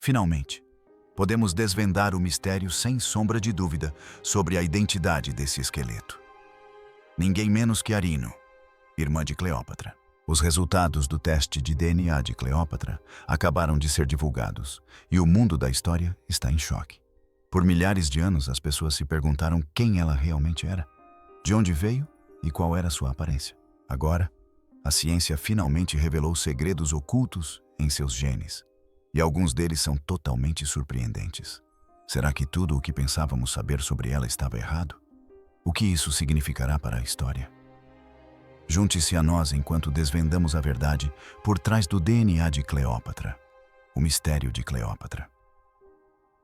Finalmente, podemos desvendar o mistério sem sombra de dúvida sobre a identidade desse esqueleto. Ninguém menos que Arino, irmã de Cleópatra. Os resultados do teste de DNA de Cleópatra acabaram de ser divulgados e o mundo da história está em choque. Por milhares de anos, as pessoas se perguntaram quem ela realmente era, de onde veio e qual era sua aparência. Agora, a ciência finalmente revelou segredos ocultos em seus genes, e alguns deles são totalmente surpreendentes. Será que tudo o que pensávamos saber sobre ela estava errado? O que isso significará para a história? Junte-se a nós enquanto desvendamos a verdade por trás do DNA de Cleópatra, o mistério de Cleópatra.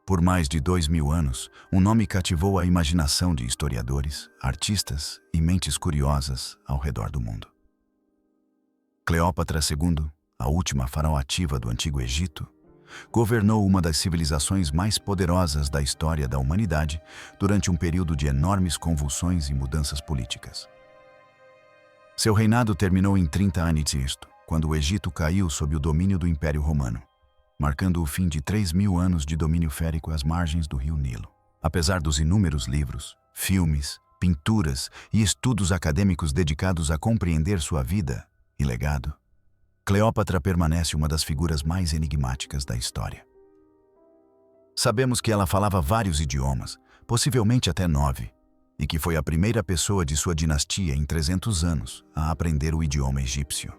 Por mais de 2000 anos, um nome cativou a imaginação de historiadores, artistas e mentes curiosas ao redor do mundo. Cleópatra II, a última faraó ativa do Antigo Egito, governou uma das civilizações mais poderosas da história da humanidade durante um período de enormes convulsões e mudanças políticas. Seu reinado terminou em 30 a.C., quando o Egito caiu sob o domínio do Império Romano, marcando o fim de 3.000 anos de domínio férico às margens do rio Nilo. Apesar dos inúmeros livros, filmes, pinturas e estudos acadêmicos dedicados a compreender sua vida e legado, Cleópatra permanece uma das figuras mais enigmáticas da história. Sabemos que ela falava vários idiomas, possivelmente até 9, e que foi a primeira pessoa de sua dinastia em 300 anos a aprender o idioma egípcio.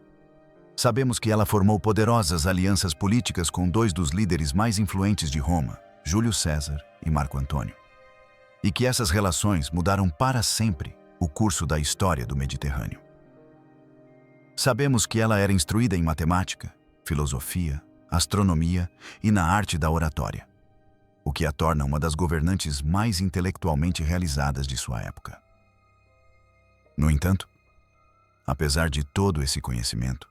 Sabemos que ela formou poderosas alianças políticas com dois dos líderes mais influentes de Roma, Júlio César e Marco Antônio, e que essas relações mudaram para sempre o curso da história do Mediterrâneo. Sabemos que ela era instruída em matemática, filosofia, astronomia e na arte da oratória, o que a torna uma das governantes mais intelectualmente realizadas de sua época. No entanto, apesar de todo esse conhecimento,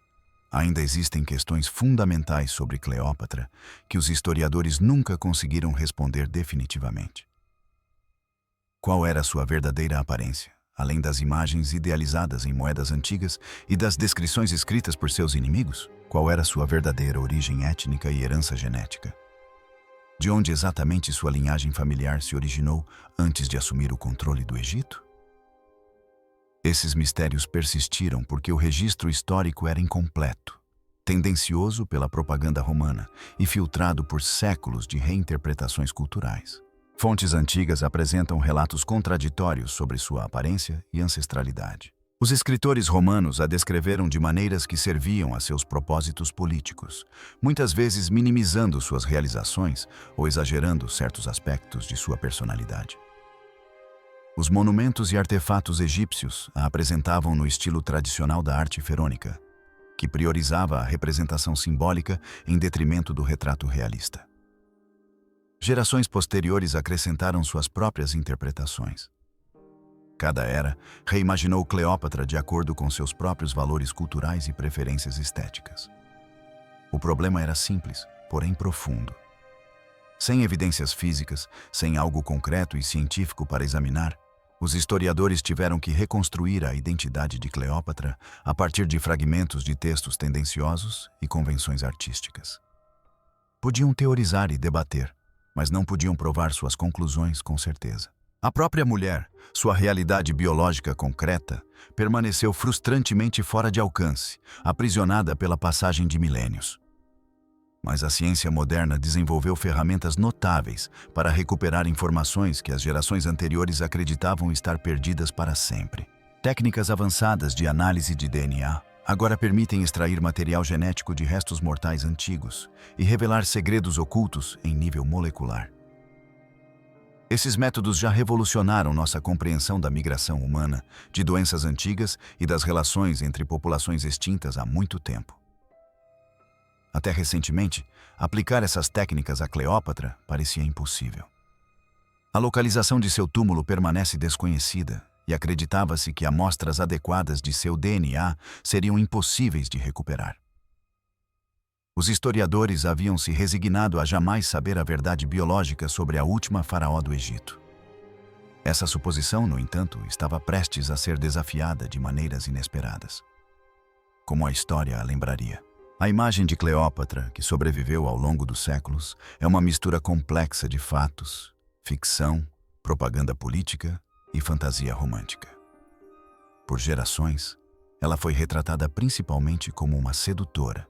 ainda existem questões fundamentais sobre Cleópatra que os historiadores nunca conseguiram responder definitivamente. Qual era sua verdadeira aparência, além das imagens idealizadas em moedas antigas e das descrições escritas por seus inimigos? Qual era sua verdadeira origem étnica e herança genética? De onde exatamente sua linhagem familiar se originou antes de assumir o controle do Egito? Esses mistérios persistiram porque o registro histórico era incompleto, tendencioso pela propaganda romana e filtrado por séculos de reinterpretações culturais. Fontes antigas apresentam relatos contraditórios sobre sua aparência e ancestralidade. Os escritores romanos a descreveram de maneiras que serviam a seus propósitos políticos, muitas vezes minimizando suas realizações ou exagerando certos aspectos de sua personalidade. Os monumentos e artefatos egípcios a apresentavam no estilo tradicional da arte ferônica, que priorizava a representação simbólica em detrimento do retrato realista. Gerações posteriores acrescentaram suas próprias interpretações. Cada era reimaginou Cleópatra de acordo com seus próprios valores culturais e preferências estéticas. O problema era simples, porém profundo. Sem evidências físicas, sem algo concreto e científico para examinar, os historiadores tiveram que reconstruir a identidade de Cleópatra a partir de fragmentos de textos tendenciosos e convenções artísticas. Podiam teorizar e debater, mas não podiam provar suas conclusões com certeza. A própria mulher, sua realidade biológica concreta, permaneceu frustrantemente fora de alcance, aprisionada pela passagem de milênios. Mas a ciência moderna desenvolveu ferramentas notáveis para recuperar informações que as gerações anteriores acreditavam estar perdidas para sempre. Técnicas avançadas de análise de DNA agora permitem extrair material genético de restos mortais antigos e revelar segredos ocultos em nível molecular. Esses métodos já revolucionaram nossa compreensão da migração humana, de doenças antigas e das relações entre populações extintas há muito tempo. Até recentemente, aplicar essas técnicas a Cleópatra parecia impossível. A localização de seu túmulo permanece desconhecida e acreditava-se que amostras adequadas de seu DNA seriam impossíveis de recuperar. Os historiadores haviam se resignado a jamais saber a verdade biológica sobre a última faraó do Egito. Essa suposição, no entanto, estava prestes a ser desafiada de maneiras inesperadas. Como a história a lembraria. A imagem de Cleópatra, que sobreviveu ao longo dos séculos, é uma mistura complexa de fatos, ficção, propaganda política e fantasia romântica. Por gerações, ela foi retratada principalmente como uma sedutora,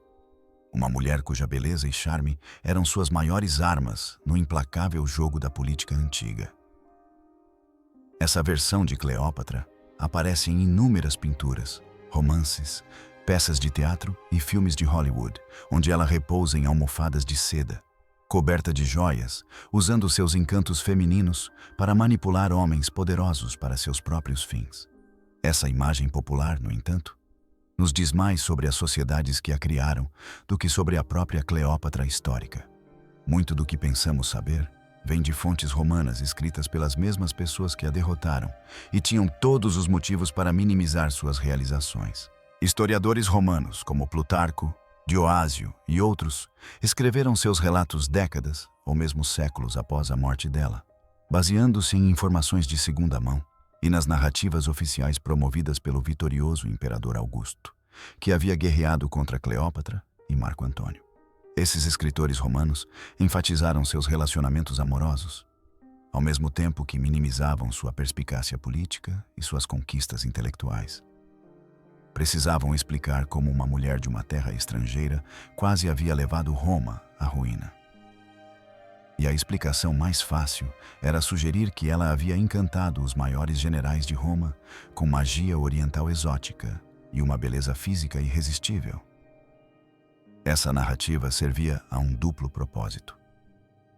uma mulher cuja beleza e charme eram suas maiores armas no implacável jogo da política antiga. Essa versão de Cleópatra aparece em inúmeras pinturas, romances, peças de teatro e filmes de Hollywood, onde ela repousa em almofadas de seda, coberta de joias, usando seus encantos femininos para manipular homens poderosos para seus próprios fins. Essa imagem popular, no entanto, nos diz mais sobre as sociedades que a criaram do que sobre a própria Cleópatra histórica. Muito do que pensamos saber vem de fontes romanas escritas pelas mesmas pessoas que a derrotaram e tinham todos os motivos para minimizar suas realizações. Historiadores romanos, como Plutarco, Dióásio e outros, escreveram seus relatos décadas ou mesmo séculos após a morte dela, baseando-se em informações de segunda mão e nas narrativas oficiais promovidas pelo vitorioso imperador Augusto, que havia guerreado contra Cleópatra e Marco Antônio. Esses escritores romanos enfatizaram seus relacionamentos amorosos, ao mesmo tempo que minimizavam sua perspicácia política e suas conquistas intelectuais. Precisavam explicar como uma mulher de uma terra estrangeira quase havia levado Roma à ruína. E a explicação mais fácil era sugerir que ela havia encantado os maiores generais de Roma com magia oriental exótica e uma beleza física irresistível. Essa narrativa servia a um duplo propósito: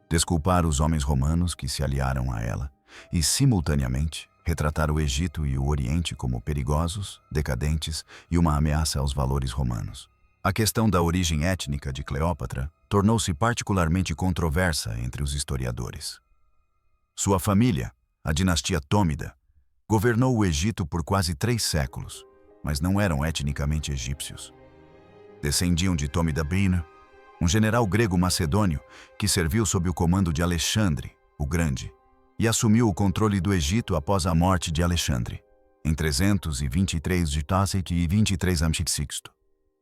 desculpar os homens romanos que se aliaram a ela e, simultaneamente, retratar o Egito e o Oriente como perigosos, decadentes e uma ameaça aos valores romanos. A questão da origem étnica de Cleópatra tornou-se particularmente controversa entre os historiadores. Sua família, a dinastia Tômida, governou o Egito por quase 3 séculos, mas não eram etnicamente egípcios. Descendiam de Tômida Bino, um general grego macedônio que serviu sob o comando de Alexandre, o Grande, e assumiu o controle do Egito após a morte de Alexandre, em 323 de Tácito e 23 a.C.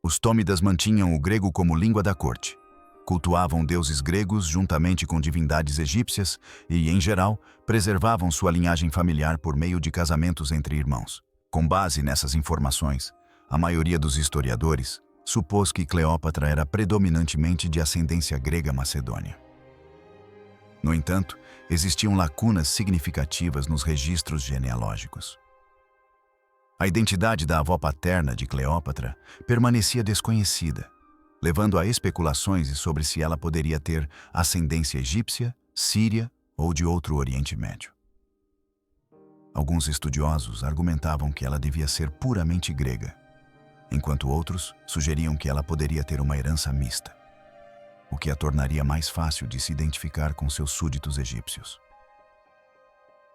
Os Tômidas mantinham o grego como língua da corte, cultuavam deuses gregos juntamente com divindades egípcias e, em geral, preservavam sua linhagem familiar por meio de casamentos entre irmãos. Com base nessas informações, a maioria dos historiadores supôs que Cleópatra era predominantemente de ascendência grega macedônia. No entanto, existiam lacunas significativas nos registros genealógicos. A identidade da avó paterna de Cleópatra permanecia desconhecida, levando a especulações sobre se ela poderia ter ascendência egípcia, síria ou de outro Oriente Médio. Alguns estudiosos argumentavam que ela devia ser puramente grega, enquanto outros sugeriam que ela poderia ter uma herança mista, o que a tornaria mais fácil de se identificar com seus súditos egípcios.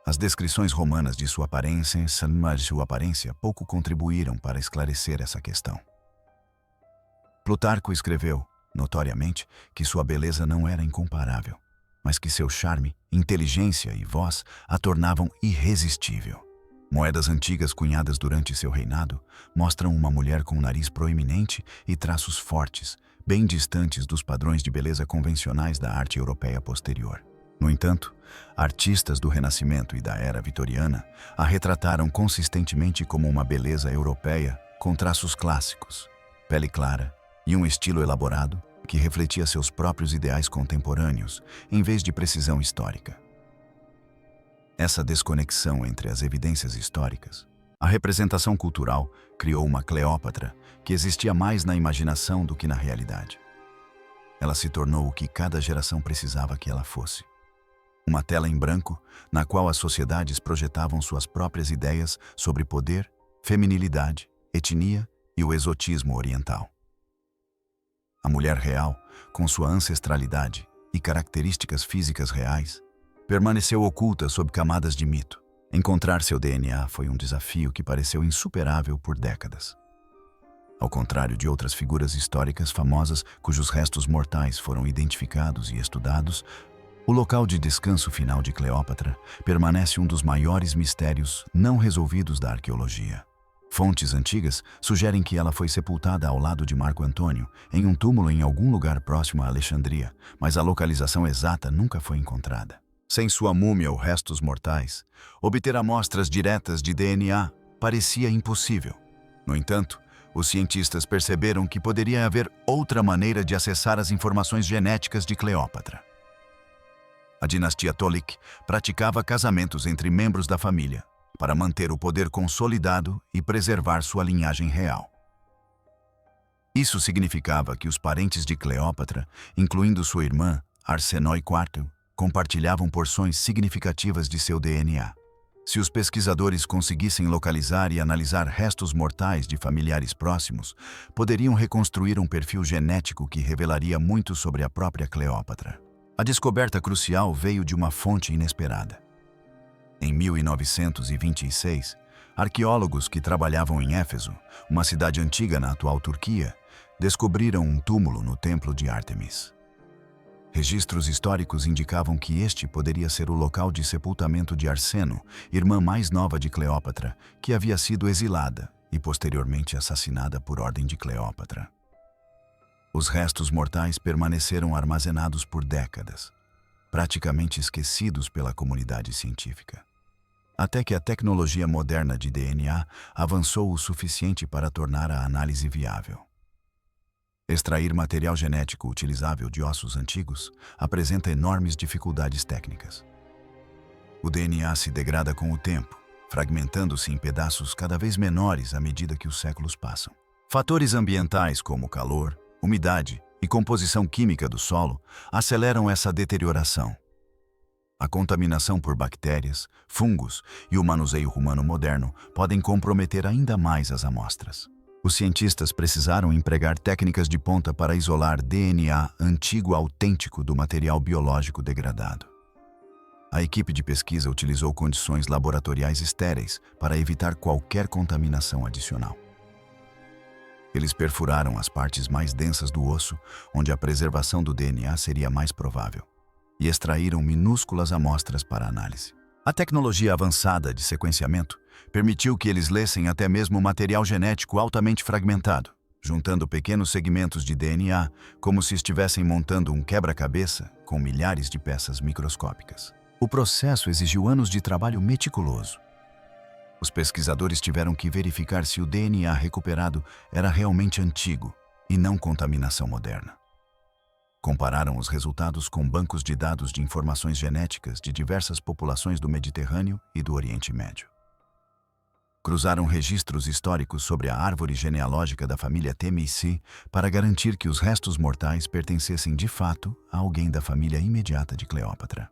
As descrições romanas de sua aparência pouco contribuíram para esclarecer essa questão. Plutarco escreveu, notoriamente, que sua beleza não era incomparável, mas que seu charme, inteligência e voz a tornavam irresistível. Moedas antigas cunhadas durante seu reinado mostram uma mulher com um nariz proeminente e traços fortes, bem distantes dos padrões de beleza convencionais da arte europeia posterior. No entanto, artistas do Renascimento e da Era Vitoriana a retrataram consistentemente como uma beleza europeia com traços clássicos, pele clara e um estilo elaborado que refletia seus próprios ideais contemporâneos, em vez de precisão histórica. Essa desconexão entre as evidências históricas, a representação cultural, criou uma Cleópatra que existia mais na imaginação do que na realidade. Ela se tornou o que cada geração precisava que ela fosse: uma tela em branco na qual as sociedades projetavam suas próprias ideias sobre poder, feminilidade, etnia e o exotismo oriental. A mulher real, com sua ancestralidade e características físicas reais, permaneceu oculta sob camadas de mito. Encontrar seu DNA foi um desafio que pareceu insuperável por décadas. Ao contrário de outras figuras históricas famosas cujos restos mortais foram identificados e estudados, o local de descanso final de Cleópatra permanece um dos maiores mistérios não resolvidos da arqueologia. Fontes antigas sugerem que ela foi sepultada ao lado de Marco Antônio, em um túmulo em algum lugar próximo a Alexandria, mas a localização exata nunca foi encontrada. Sem sua múmia ou restos mortais, obter amostras diretas de DNA parecia impossível. No entanto, os cientistas perceberam que poderia haver outra maneira de acessar as informações genéticas de Cleópatra. A dinastia Tolik praticava casamentos entre membros da família, para manter o poder consolidado e preservar sua linhagem real. Isso significava que os parentes de Cleópatra, incluindo sua irmã, Arsenoi IV, compartilhavam porções significativas de seu DNA. Se os pesquisadores conseguissem localizar e analisar restos mortais de familiares próximos, poderiam reconstruir um perfil genético que revelaria muito sobre a própria Cleópatra. A descoberta crucial veio de uma fonte inesperada. Em 1926, arqueólogos que trabalhavam em Éfeso, uma cidade antiga na atual Turquia, descobriram um túmulo no templo de Ártemis. Registros históricos indicavam que este poderia ser o local de sepultamento de Arseno, irmã mais nova de Cleópatra, que havia sido exilada e posteriormente assassinada por ordem de Cleópatra. Os restos mortais permaneceram armazenados por décadas, praticamente esquecidos pela comunidade científica. Até que a tecnologia moderna de DNA avançou o suficiente para tornar a análise viável. Extrair material genético utilizável de ossos antigos apresenta enormes dificuldades técnicas. O DNA se degrada com o tempo, fragmentando-se em pedaços cada vez menores à medida que os séculos passam. Fatores ambientais como calor, umidade e composição química do solo aceleram essa deterioração. A contaminação por bactérias, fungos e o manuseio humano moderno podem comprometer ainda mais as amostras. Os cientistas precisaram empregar técnicas de ponta para isolar DNA antigo autêntico do material biológico degradado. A equipe de pesquisa utilizou condições laboratoriais estéreis para evitar qualquer contaminação adicional. Eles perfuraram as partes mais densas do osso, onde a preservação do DNA seria mais provável, e extraíram minúsculas amostras para análise. A tecnologia avançada de sequenciamento permitiu que eles lessem até mesmo material genético altamente fragmentado, juntando pequenos segmentos de DNA como se estivessem montando um quebra-cabeça com milhares de peças microscópicas. O processo exigiu anos de trabalho meticuloso. Os pesquisadores tiveram que verificar se o DNA recuperado era realmente antigo e não contaminação moderna. Compararam os resultados com bancos de dados de informações genéticas de diversas populações do Mediterrâneo e do Oriente Médio. Cruzaram registros históricos sobre a árvore genealógica da família Temici para garantir que os restos mortais pertencessem de fato a alguém da família imediata de Cleópatra.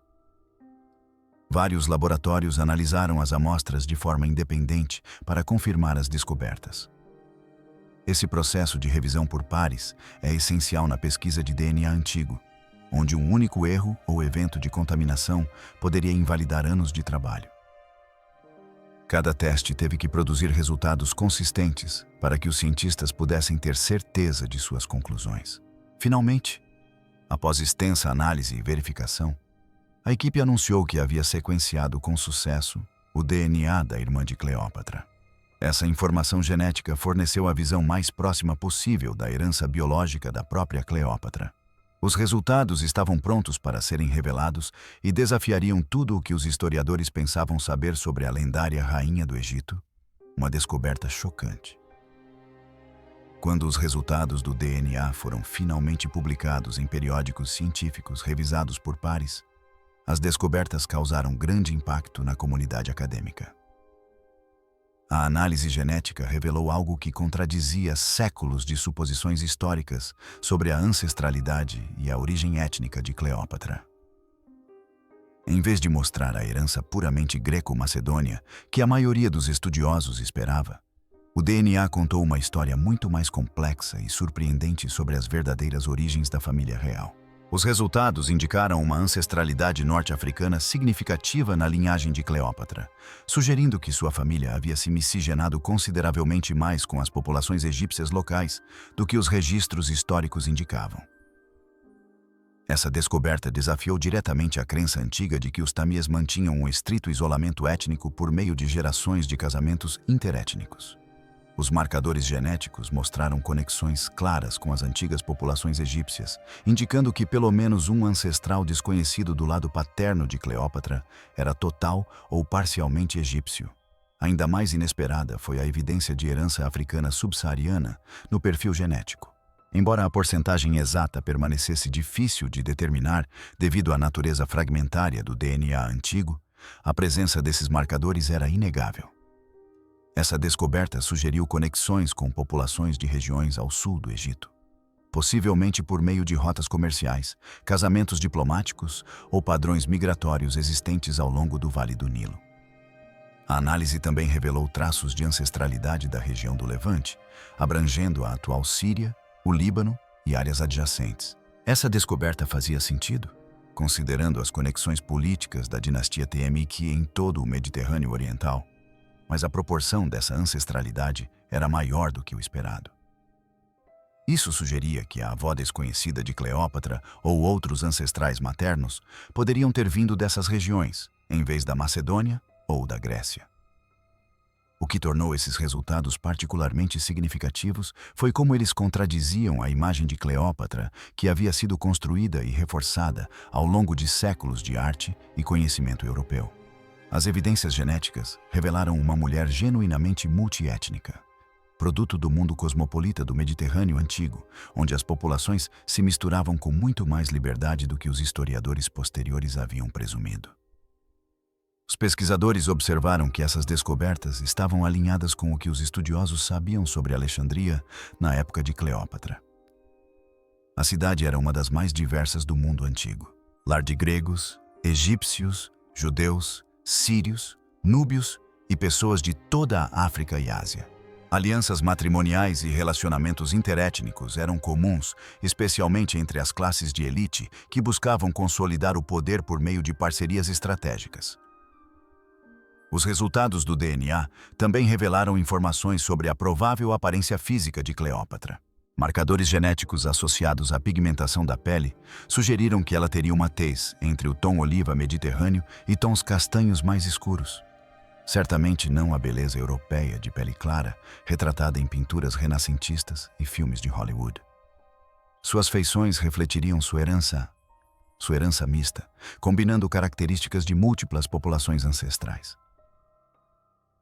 Vários laboratórios analisaram as amostras de forma independente para confirmar as descobertas. Esse processo de revisão por pares é essencial na pesquisa de DNA antigo, onde um único erro ou evento de contaminação poderia invalidar anos de trabalho. Cada teste teve que produzir resultados consistentes para que os cientistas pudessem ter certeza de suas conclusões. Finalmente, após extensa análise e verificação, a equipe anunciou que havia sequenciado com sucesso o DNA da irmã de Cleópatra. Essa informação genética forneceu a visão mais próxima possível da herança biológica da própria Cleópatra. Os resultados estavam prontos para serem revelados e desafiariam tudo o que os historiadores pensavam saber sobre a lendária rainha do Egito, uma descoberta chocante. Quando os resultados do DNA foram finalmente publicados em periódicos científicos revisados por pares, as descobertas causaram grande impacto na comunidade acadêmica. A análise genética revelou algo que contradizia séculos de suposições históricas sobre a ancestralidade e a origem étnica de Cleópatra. Em vez de mostrar a herança puramente greco-macedônia que a maioria dos estudiosos esperava, o DNA contou uma história muito mais complexa e surpreendente sobre as verdadeiras origens da família real. Os resultados indicaram uma ancestralidade norte-africana significativa na linhagem de Cleópatra, sugerindo que sua família havia se miscigenado consideravelmente mais com as populações egípcias locais do que os registros históricos indicavam. Essa descoberta desafiou diretamente a crença antiga de que os tamíes mantinham um estrito isolamento étnico por meio de gerações de casamentos interétnicos. Os marcadores genéticos mostraram conexões claras com as antigas populações egípcias, indicando que pelo menos um ancestral desconhecido do lado paterno de Cleópatra era total ou parcialmente egípcio. Ainda mais inesperada foi a evidência de herança africana subsaariana no perfil genético. Embora a porcentagem exata permanecesse difícil de determinar devido à natureza fragmentária do DNA antigo, a presença desses marcadores era inegável. Essa descoberta sugeriu conexões com populações de regiões ao sul do Egito, possivelmente por meio de rotas comerciais, casamentos diplomáticos ou padrões migratórios existentes ao longo do Vale do Nilo. A análise também revelou traços de ancestralidade da região do Levante, abrangendo a atual Síria, o Líbano e áreas adjacentes. Essa descoberta fazia sentido, considerando as conexões políticas da dinastia Temiki em todo o Mediterrâneo Oriental, mas a proporção dessa ancestralidade era maior do que o esperado. Isso sugeria que a avó desconhecida de Cleópatra ou outros ancestrais maternos poderiam ter vindo dessas regiões, em vez da Macedônia ou da Grécia. O que tornou esses resultados particularmente significativos foi como eles contradiziam a imagem de Cleópatra que havia sido construída e reforçada ao longo de séculos de arte e conhecimento europeu. As evidências genéticas revelaram uma mulher genuinamente multiétnica, produto do mundo cosmopolita do Mediterrâneo antigo, onde as populações se misturavam com muito mais liberdade do que os historiadores posteriores haviam presumido. Os pesquisadores observaram que essas descobertas estavam alinhadas com o que os estudiosos sabiam sobre Alexandria na época de Cleópatra. A cidade era uma das mais diversas do mundo antigo, lar de gregos, egípcios, judeus, sírios, núbios e pessoas de toda a África e Ásia. Alianças matrimoniais e relacionamentos interétnicos eram comuns, especialmente entre as classes de elite que buscavam consolidar o poder por meio de parcerias estratégicas. Os resultados do DNA também revelaram informações sobre a provável aparência física de Cleópatra. Marcadores genéticos associados à pigmentação da pele sugeriram que ela teria uma tez entre o tom oliva mediterrâneo e tons castanhos mais escuros. Certamente não a beleza europeia de pele clara, retratada em pinturas renascentistas e filmes de Hollywood. Suas feições refletiriam sua herança mista, combinando características de múltiplas populações ancestrais.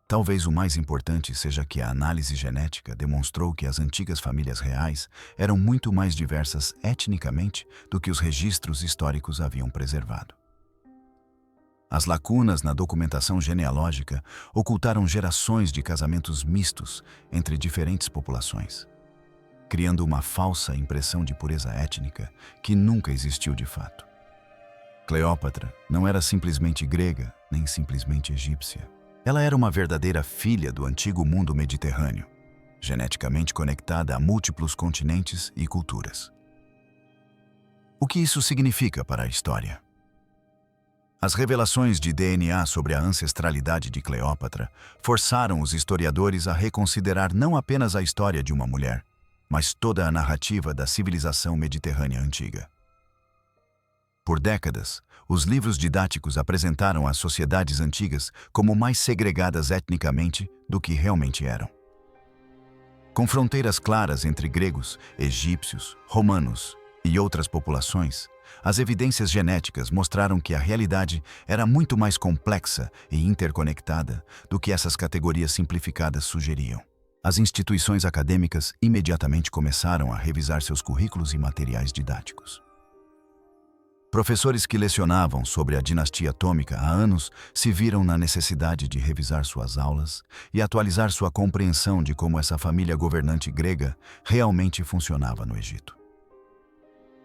Talvez o mais importante seja que a análise genética demonstrou que as antigas famílias reais eram muito mais diversas etnicamente do que os registros históricos haviam preservado. As lacunas na documentação genealógica ocultaram gerações de casamentos mistos entre diferentes populações, criando uma falsa impressão de pureza étnica que nunca existiu de fato. Cleópatra não era simplesmente grega nem simplesmente egípcia. Ela era uma verdadeira filha do antigo mundo mediterrâneo, geneticamente conectada a múltiplos continentes e culturas. O que isso significa para a história? As revelações de DNA sobre a ancestralidade de Cleópatra forçaram os historiadores a reconsiderar não apenas a história de uma mulher, mas toda a narrativa da civilização mediterrânea antiga. Por décadas, os livros didáticos apresentaram as sociedades antigas como mais segregadas etnicamente do que realmente eram. Com fronteiras claras entre gregos, egípcios, romanos e outras populações, as evidências genéticas mostraram que a realidade era muito mais complexa e interconectada do que essas categorias simplificadas sugeriam. As instituições acadêmicas imediatamente começaram a revisar seus currículos e materiais didáticos. Professores que lecionavam sobre a dinastia atômica há anos se viram na necessidade de revisar suas aulas e atualizar sua compreensão de como essa família governante grega realmente funcionava no Egito.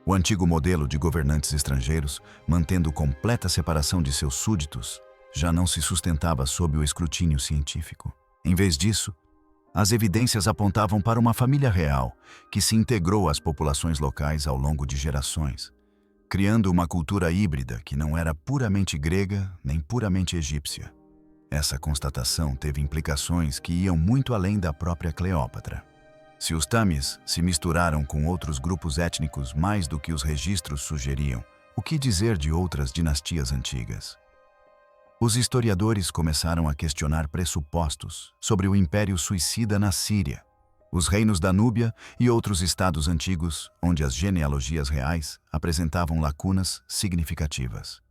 O antigo modelo de governantes estrangeiros, mantendo completa separação de seus súditos, já não se sustentava sob o escrutínio científico. Em vez disso, as evidências apontavam para uma família real que se integrou às populações locais ao longo de gerações, criando uma cultura híbrida que não era puramente grega nem puramente egípcia. Essa constatação teve implicações que iam muito além da própria Cleópatra. Se os Tâmis se misturaram com outros grupos étnicos mais do que os registros sugeriam, o que dizer de outras dinastias antigas? Os historiadores começaram a questionar pressupostos sobre o Império Suicida na Síria, os reinos da Núbia e outros estados antigos, onde as genealogias reais apresentavam lacunas significativas.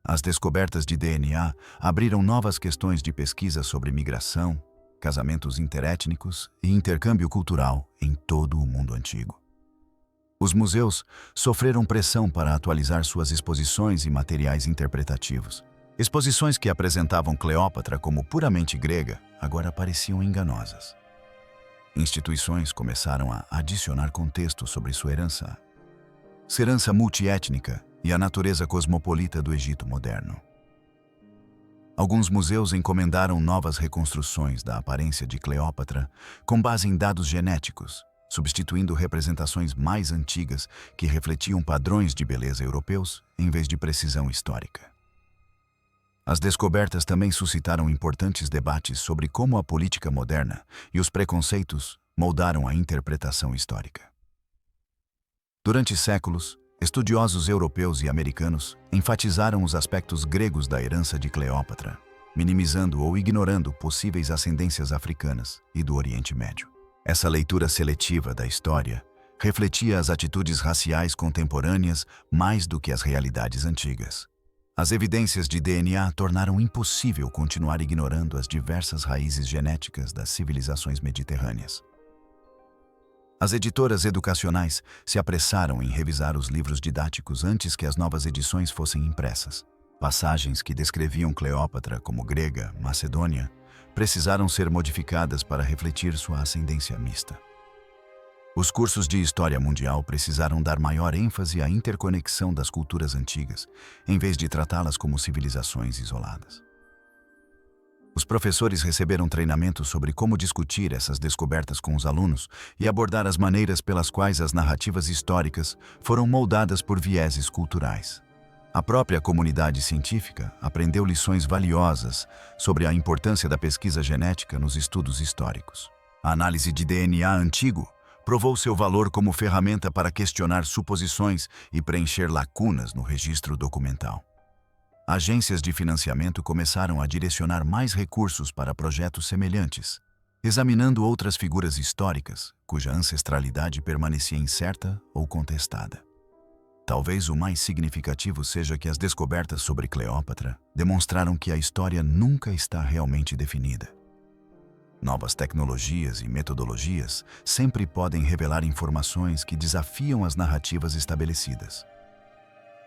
As descobertas de DNA abriram novas questões de pesquisa sobre migração, casamentos interétnicos e intercâmbio cultural em todo o mundo antigo. Os museus sofreram pressão para atualizar suas exposições e materiais interpretativos. Exposições que apresentavam Cleópatra como puramente grega agora pareciam enganosas. Instituições começaram a adicionar contexto sobre sua herança multiétnica e a natureza cosmopolita do Egito moderno. Alguns museus encomendaram novas reconstruções da aparência de Cleópatra com base em dados genéticos, substituindo representações mais antigas que refletiam padrões de beleza europeus em vez de precisão histórica. As descobertas também suscitaram importantes debates sobre como a política moderna e os preconceitos moldaram a interpretação histórica. Durante séculos, estudiosos europeus e americanos enfatizaram os aspectos gregos da herança de Cleópatra, minimizando ou ignorando possíveis ascendências africanas e do Oriente Médio. Essa leitura seletiva da história refletia as atitudes raciais contemporâneas mais do que as realidades antigas. As evidências de DNA tornaram impossível continuar ignorando as diversas raízes genéticas das civilizações mediterrâneas. As editoras educacionais se apressaram em revisar os livros didáticos antes que as novas edições fossem impressas. Passagens que descreviam Cleópatra como grega, macedônia, precisaram ser modificadas para refletir sua ascendência mista. Os cursos de História Mundial precisaram dar maior ênfase à interconexão das culturas antigas, em vez de tratá-las como civilizações isoladas. Os professores receberam treinamento sobre como discutir essas descobertas com os alunos e abordar as maneiras pelas quais as narrativas históricas foram moldadas por vieses culturais. A própria comunidade científica aprendeu lições valiosas sobre a importância da pesquisa genética nos estudos históricos. A análise de DNA antigo provou seu valor como ferramenta para questionar suposições e preencher lacunas no registro documental. Agências de financiamento começaram a direcionar mais recursos para projetos semelhantes, examinando outras figuras históricas cuja ancestralidade permanecia incerta ou contestada. Talvez o mais significativo seja que as descobertas sobre Cleópatra demonstraram que a história nunca está realmente definida. Novas tecnologias e metodologias sempre podem revelar informações que desafiam as narrativas estabelecidas.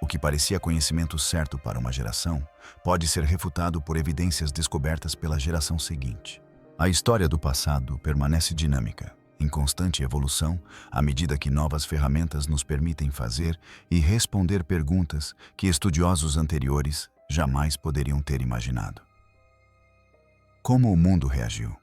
O que parecia conhecimento certo para uma geração pode ser refutado por evidências descobertas pela geração seguinte. A história do passado permanece dinâmica, em constante evolução, à medida que novas ferramentas nos permitem fazer e responder perguntas que estudiosos anteriores jamais poderiam ter imaginado. Como o mundo reagiu?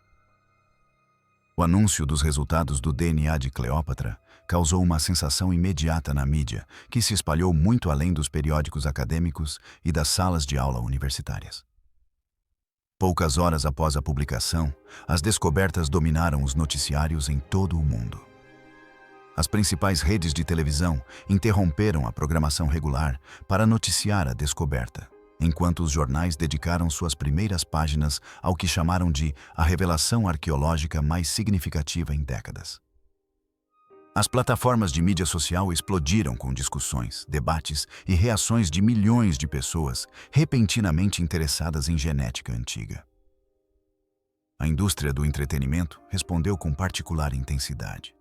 O anúncio dos resultados do DNA de Cleópatra causou uma sensação imediata na mídia, que se espalhou muito além dos periódicos acadêmicos e das salas de aula universitárias. Poucas horas após a publicação, as descobertas dominaram os noticiários em todo o mundo. As principais redes de televisão interromperam a programação regular para noticiar a descoberta, enquanto os jornais dedicaram suas primeiras páginas ao que chamaram de a revelação arqueológica mais significativa em décadas. As plataformas de mídia social explodiram com discussões, debates e reações de milhões de pessoas repentinamente interessadas em genética antiga. A indústria do entretenimento respondeu com particular intensidade.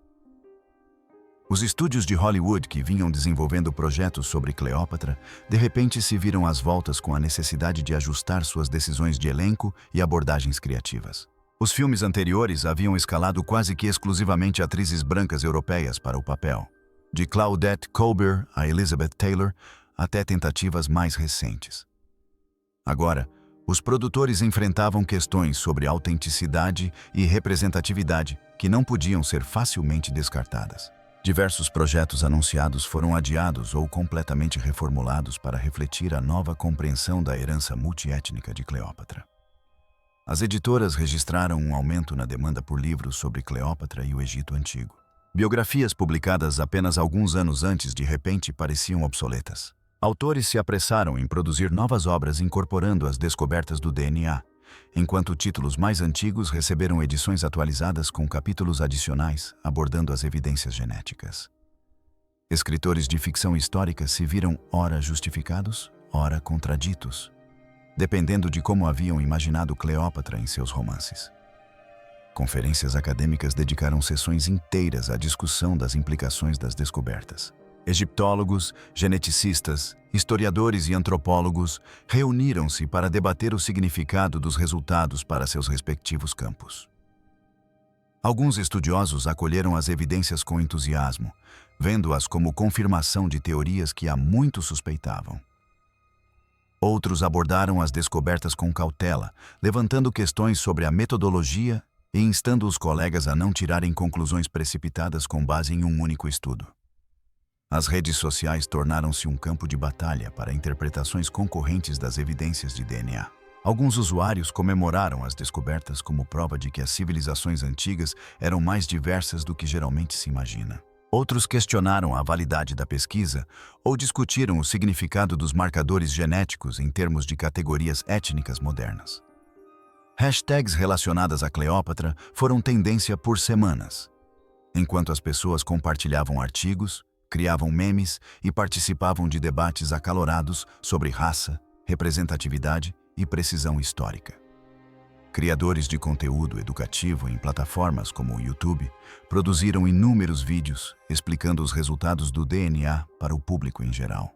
Os estúdios de Hollywood que vinham desenvolvendo projetos sobre Cleópatra, de repente se viram às voltas com a necessidade de ajustar suas decisões de elenco e abordagens criativas. Os filmes anteriores haviam escalado quase que exclusivamente atrizes brancas europeias para o papel, de Claudette Colbert a Elizabeth Taylor, até tentativas mais recentes. Agora, os produtores enfrentavam questões sobre autenticidade e representatividade que não podiam ser facilmente descartadas. Diversos projetos anunciados foram adiados ou completamente reformulados para refletir a nova compreensão da herança multiétnica de Cleópatra. As editoras registraram um aumento na demanda por livros sobre Cleópatra e o Egito Antigo. Biografias publicadas apenas alguns anos antes de repente pareciam obsoletas. Autores se apressaram em produzir novas obras incorporando as descobertas do DNA, enquanto títulos mais antigos receberam edições atualizadas com capítulos adicionais abordando as evidências genéticas. Escritores de ficção histórica se viram ora justificados, ora contraditos, dependendo de como haviam imaginado Cleópatra em seus romances. Conferências acadêmicas dedicaram sessões inteiras à discussão das implicações das descobertas. Egiptólogos, geneticistas, historiadores e antropólogos reuniram-se para debater o significado dos resultados para seus respectivos campos. Alguns estudiosos acolheram as evidências com entusiasmo, vendo-as como confirmação de teorias que há muito suspeitavam. Outros abordaram as descobertas com cautela, levantando questões sobre a metodologia e instando os colegas a não tirarem conclusões precipitadas com base em um único estudo. As redes sociais tornaram-se um campo de batalha para interpretações concorrentes das evidências de DNA. Alguns usuários comemoraram as descobertas como prova de que as civilizações antigas eram mais diversas do que geralmente se imagina. Outros questionaram a validade da pesquisa ou discutiram o significado dos marcadores genéticos em termos de categorias étnicas modernas. Hashtags relacionadas a Cleópatra foram tendência por semanas, enquanto as pessoas compartilhavam artigos, criavam memes e participavam de debates acalorados sobre raça, representatividade e precisão histórica. Criadores de conteúdo educativo em plataformas como o YouTube produziram inúmeros vídeos explicando os resultados do DNA para o público em geral.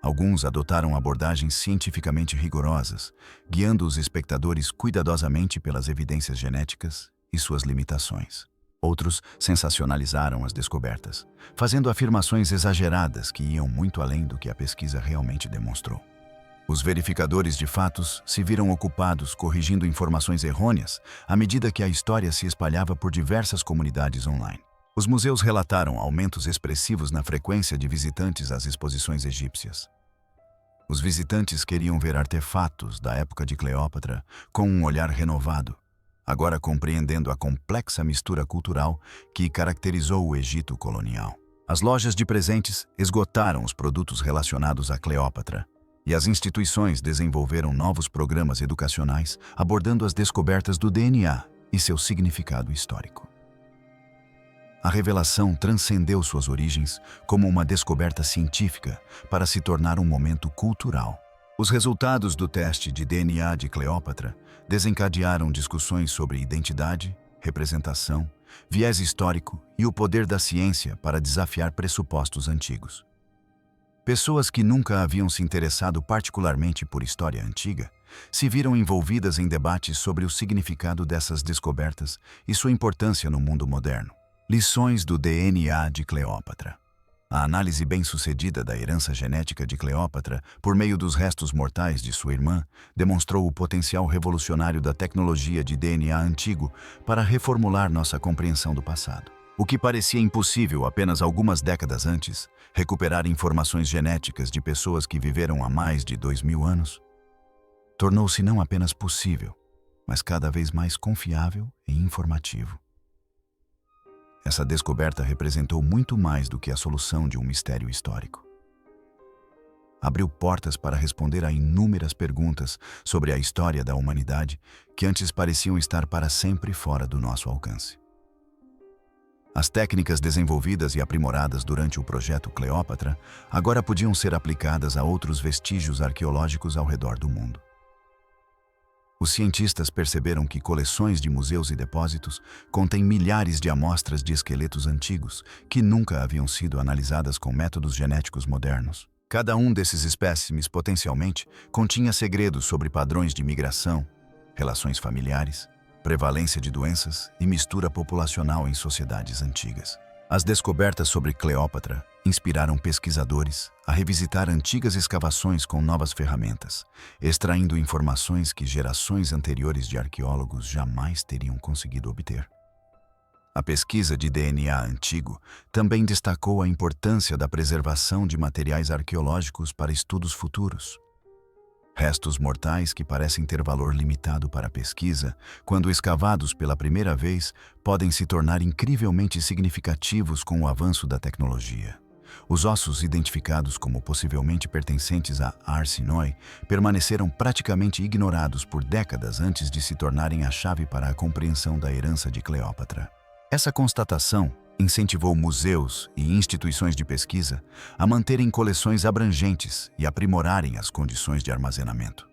Alguns adotaram abordagens cientificamente rigorosas, guiando os espectadores cuidadosamente pelas evidências genéticas e suas limitações. Outros sensacionalizaram as descobertas, fazendo afirmações exageradas que iam muito além do que a pesquisa realmente demonstrou. Os verificadores de fatos se viram ocupados corrigindo informações errôneas à medida que a história se espalhava por diversas comunidades online. Os museus relataram aumentos expressivos na frequência de visitantes às exposições egípcias. Os visitantes queriam ver artefatos da época de Cleópatra com um olhar renovado, agora compreendendo a complexa mistura cultural que caracterizou o Egito colonial. As lojas de presentes esgotaram os produtos relacionados a Cleópatra, e as instituições desenvolveram novos programas educacionais abordando as descobertas do DNA e seu significado histórico. A revelação transcendeu suas origens como uma descoberta científica para se tornar um momento cultural. Os resultados do teste de DNA de Cleópatra desencadearam discussões sobre identidade, representação, viés histórico e o poder da ciência para desafiar pressupostos antigos. Pessoas que nunca haviam se interessado particularmente por história antiga se viram envolvidas em debates sobre o significado dessas descobertas e sua importância no mundo moderno. Lições do DNA de Cleópatra. A análise bem-sucedida da herança genética de Cleópatra por meio dos restos mortais de sua irmã demonstrou o potencial revolucionário da tecnologia de DNA antigo para reformular nossa compreensão do passado. O que parecia impossível apenas algumas décadas antes, recuperar informações genéticas de pessoas que viveram há mais de 2000 anos, tornou-se não apenas possível, mas cada vez mais confiável e informativo. Essa descoberta representou muito mais do que a solução de um mistério histórico. Abriu portas para responder a inúmeras perguntas sobre a história da humanidade que antes pareciam estar para sempre fora do nosso alcance. As técnicas desenvolvidas e aprimoradas durante o projeto Cleópatra agora podiam ser aplicadas a outros vestígios arqueológicos ao redor do mundo. Os cientistas perceberam que coleções de museus e depósitos contêm milhares de amostras de esqueletos antigos que nunca haviam sido analisadas com métodos genéticos modernos. Cada um desses espécimes potencialmente continha segredos sobre padrões de migração, relações familiares, prevalência de doenças e mistura populacional em sociedades antigas. As descobertas sobre Cleópatra inspiraram pesquisadores a revisitar antigas escavações com novas ferramentas, extraindo informações que gerações anteriores de arqueólogos jamais teriam conseguido obter. A pesquisa de DNA antigo também destacou a importância da preservação de materiais arqueológicos para estudos futuros. Restos mortais que parecem ter valor limitado para a pesquisa, quando escavados pela primeira vez, podem se tornar incrivelmente significativos com o avanço da tecnologia. Os ossos identificados como possivelmente pertencentes a Arsinoe permaneceram praticamente ignorados por décadas antes de se tornarem a chave para a compreensão da herança de Cleópatra. Essa constatação incentivou museus e instituições de pesquisa a manterem coleções abrangentes e aprimorarem as condições de armazenamento,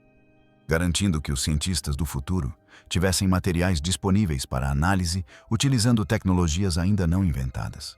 garantindo que os cientistas do futuro tivessem materiais disponíveis para análise utilizando tecnologias ainda não inventadas.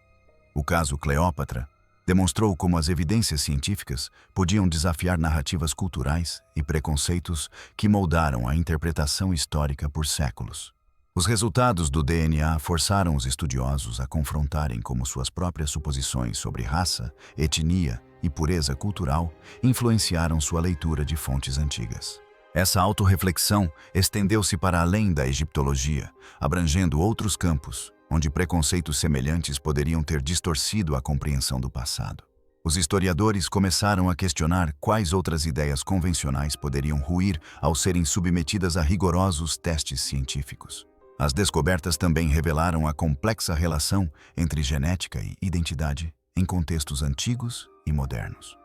O caso Cleópatra demonstrou como as evidências científicas podiam desafiar narrativas culturais e preconceitos que moldaram a interpretação histórica por séculos. Os resultados do DNA forçaram os estudiosos a confrontarem como suas próprias suposições sobre raça, etnia e pureza cultural influenciaram sua leitura de fontes antigas. Essa autorreflexão estendeu-se para além da egiptologia, abrangendo outros campos, onde preconceitos semelhantes poderiam ter distorcido a compreensão do passado. Os historiadores começaram a questionar quais outras ideias convencionais poderiam ruir ao serem submetidas a rigorosos testes científicos. As descobertas também revelaram a complexa relação entre genética e identidade em contextos antigos e modernos.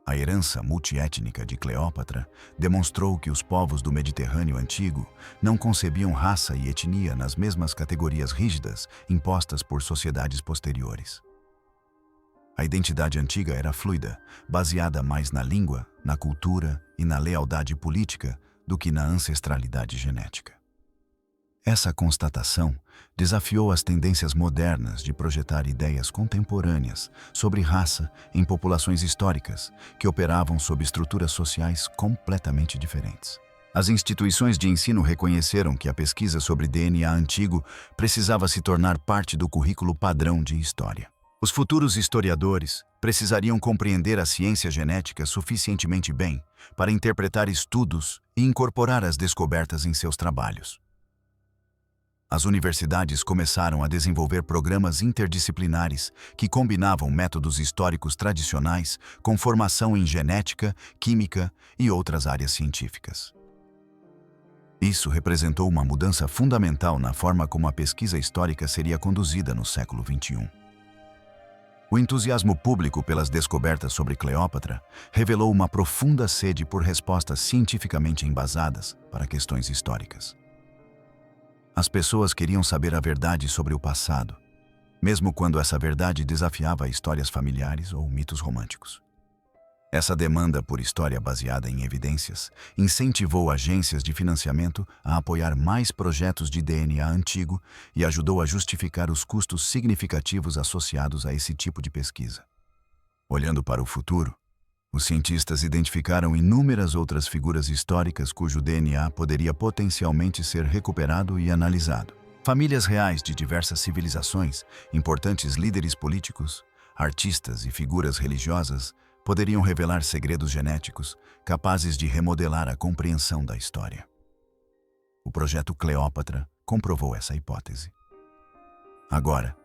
A herança multiétnica de Cleópatra demonstrou que os povos do Mediterrâneo antigo não concebiam raça e etnia nas mesmas categorias rígidas impostas por sociedades posteriores. A identidade antiga era fluida, baseada mais na língua, na cultura e na lealdade política do que na ancestralidade genética. Essa constatação desafiou as tendências modernas de projetar ideias contemporâneas sobre raça em populações históricas que operavam sob estruturas sociais completamente diferentes. As instituições de ensino reconheceram que a pesquisa sobre DNA antigo precisava se tornar parte do currículo padrão de história. Os futuros historiadores precisariam compreender a ciência genética suficientemente bem para interpretar estudos e incorporar as descobertas em seus trabalhos. As universidades começaram a desenvolver programas interdisciplinares que combinavam métodos históricos tradicionais com formação em genética, química e outras áreas científicas. Isso representou uma mudança fundamental na forma como a pesquisa histórica seria conduzida no século XXI. O entusiasmo público pelas descobertas sobre Cleópatra revelou uma profunda sede por respostas cientificamente embasadas para questões históricas. As pessoas queriam saber a verdade sobre o passado, mesmo quando essa verdade desafiava histórias familiares ou mitos românticos. Essa demanda por história baseada em evidências incentivou agências de financiamento a apoiar mais projetos de DNA antigo e ajudou a justificar os custos significativos associados a esse tipo de pesquisa. Olhando para o futuro, os cientistas identificaram inúmeras outras figuras históricas cujo DNA poderia potencialmente ser recuperado e analisado. Famílias reais de diversas civilizações, importantes líderes políticos, artistas e figuras religiosas poderiam revelar segredos genéticos capazes de remodelar a compreensão da história. O projeto Cleópatra comprovou essa hipótese. Agora,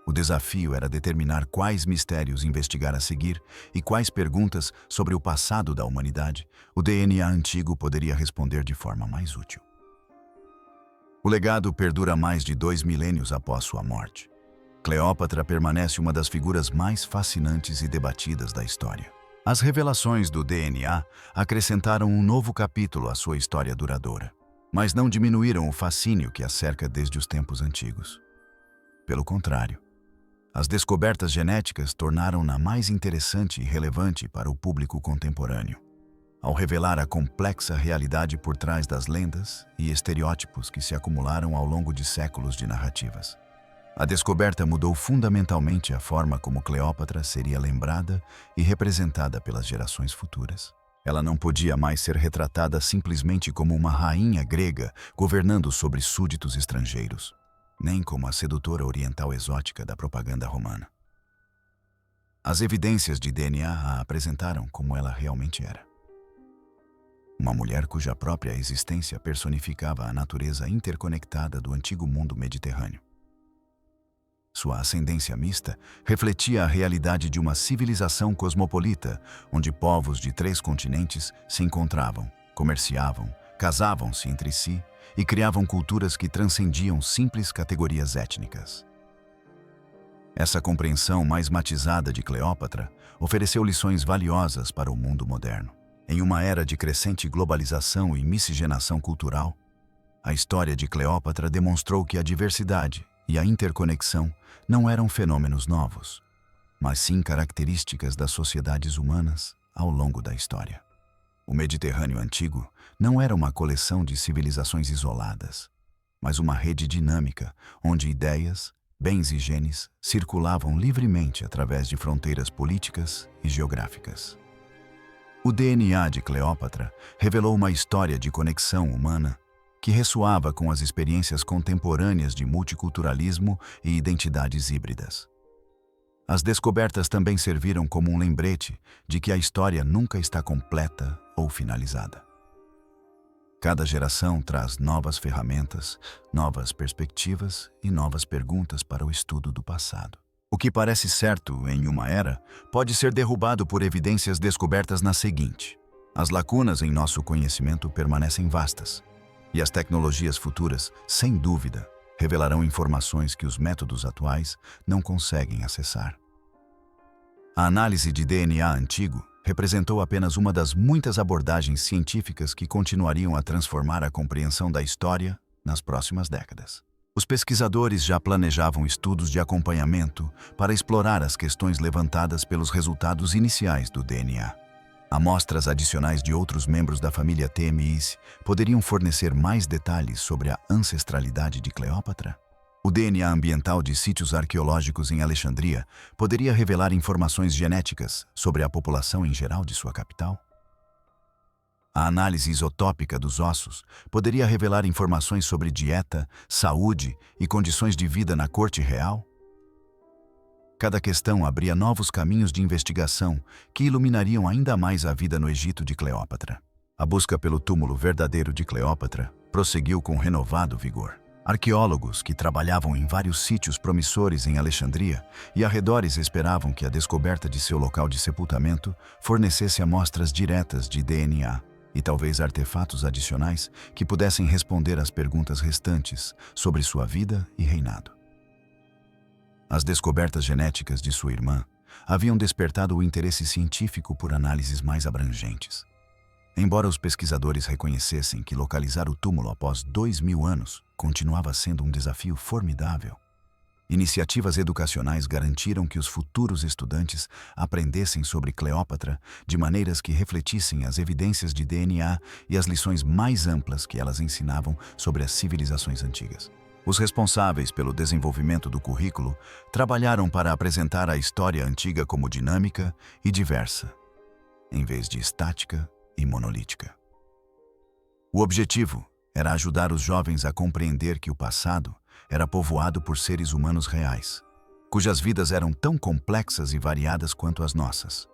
o desafio era determinar quais mistérios investigar a seguir e quais perguntas sobre o passado da humanidade o DNA antigo poderia responder de forma mais útil. O legado perdura mais de 2 milênios após sua morte. Cleópatra permanece uma das figuras mais fascinantes e debatidas da história. As revelações do DNA acrescentaram um novo capítulo à sua história duradoura, mas não diminuíram o fascínio que a cerca desde os tempos antigos. Pelo contrário, as descobertas genéticas tornaram-na mais interessante e relevante para o público contemporâneo, ao revelar a complexa realidade por trás das lendas e estereótipos que se acumularam ao longo de séculos de narrativas. A descoberta mudou fundamentalmente a forma como Cleópatra seria lembrada e representada pelas gerações futuras. Ela não podia mais ser retratada simplesmente como uma rainha grega governando sobre súditos estrangeiros, nem como a sedutora oriental exótica da propaganda romana. As evidências de DNA a apresentaram como ela realmente era. Uma mulher cuja própria existência personificava a natureza interconectada do antigo mundo mediterrâneo. Sua ascendência mista refletia a realidade de uma civilização cosmopolita, onde povos de 3 continentes se encontravam, comerciavam, casavam-se entre si e criavam culturas que transcendiam simples categorias étnicas. Essa compreensão mais matizada de Cleópatra ofereceu lições valiosas para o mundo moderno. Em uma era de crescente globalização e miscigenação cultural, a história de Cleópatra demonstrou que a diversidade e a interconexão não eram fenômenos novos, mas sim características das sociedades humanas ao longo da história. O Mediterrâneo antigo não era uma coleção de civilizações isoladas, mas uma rede dinâmica onde ideias, bens e genes circulavam livremente através de fronteiras políticas e geográficas. O DNA de Cleópatra revelou uma história de conexão humana que ressoava com as experiências contemporâneas de multiculturalismo e identidades híbridas. As descobertas também serviram como um lembrete de que a história nunca está completa ou finalizada. Cada geração traz novas ferramentas, novas perspectivas e novas perguntas para o estudo do passado. O que parece certo em uma era pode ser derrubado por evidências descobertas na seguinte. As lacunas em nosso conhecimento permanecem vastas, e as tecnologias futuras, sem dúvida, revelarão informações que os métodos atuais não conseguem acessar. A análise de DNA antigo representou apenas uma das muitas abordagens científicas que continuariam a transformar a compreensão da história nas próximas décadas. Os pesquisadores já planejavam estudos de acompanhamento para explorar as questões levantadas pelos resultados iniciais do DNA. Amostras adicionais de outros membros da família TMIs poderiam fornecer mais detalhes sobre a ancestralidade de Cleópatra? O DNA ambiental de sítios arqueológicos em Alexandria poderia revelar informações genéticas sobre a população em geral de sua capital? A análise isotópica dos ossos poderia revelar informações sobre dieta, saúde e condições de vida na corte real? Cada questão abria novos caminhos de investigação que iluminariam ainda mais a vida no Egito de Cleópatra. A busca pelo túmulo verdadeiro de Cleópatra prosseguiu com renovado vigor. Arqueólogos que trabalhavam em vários sítios promissores em Alexandria e arredores esperavam que a descoberta de seu local de sepultamento fornecesse amostras diretas de DNA e talvez artefatos adicionais que pudessem responder às perguntas restantes sobre sua vida e reinado. As descobertas genéticas de sua irmã haviam despertado o interesse científico por análises mais abrangentes. Embora os pesquisadores reconhecessem que localizar o túmulo após 2000 anos continuava sendo um desafio formidável, iniciativas educacionais garantiram que os futuros estudantes aprendessem sobre Cleópatra de maneiras que refletissem as evidências de DNA e as lições mais amplas que elas ensinavam sobre as civilizações antigas. Os responsáveis pelo desenvolvimento do currículo trabalharam para apresentar a história antiga como dinâmica e diversa, em vez de estática e monolítica. O objetivo era ajudar os jovens a compreender que o passado era povoado por seres humanos reais, cujas vidas eram tão complexas e variadas quanto as nossas,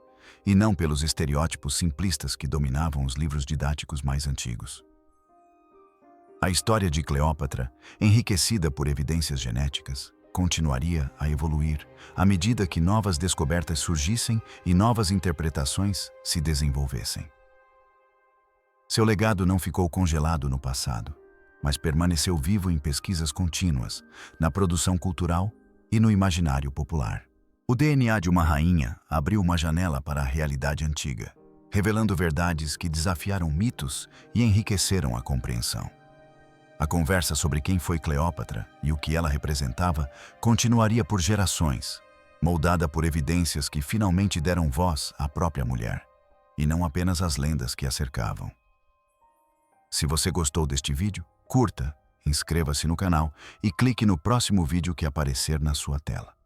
e não pelos estereótipos simplistas que dominavam os livros didáticos mais antigos. A história de Cleópatra, enriquecida por evidências genéticas, continuaria a evoluir à medida que novas descobertas surgissem e novas interpretações se desenvolvessem. Seu legado não ficou congelado no passado, mas permaneceu vivo em pesquisas contínuas, na produção cultural e no imaginário popular. O DNA de uma rainha abriu uma janela para a realidade antiga, revelando verdades que desafiaram mitos e enriqueceram a compreensão. A conversa sobre quem foi Cleópatra e o que ela representava continuaria por gerações, moldada por evidências que finalmente deram voz à própria mulher, e não apenas às lendas que a cercavam. Se você gostou deste vídeo, curta, inscreva-se no canal e clique no próximo vídeo que aparecer na sua tela.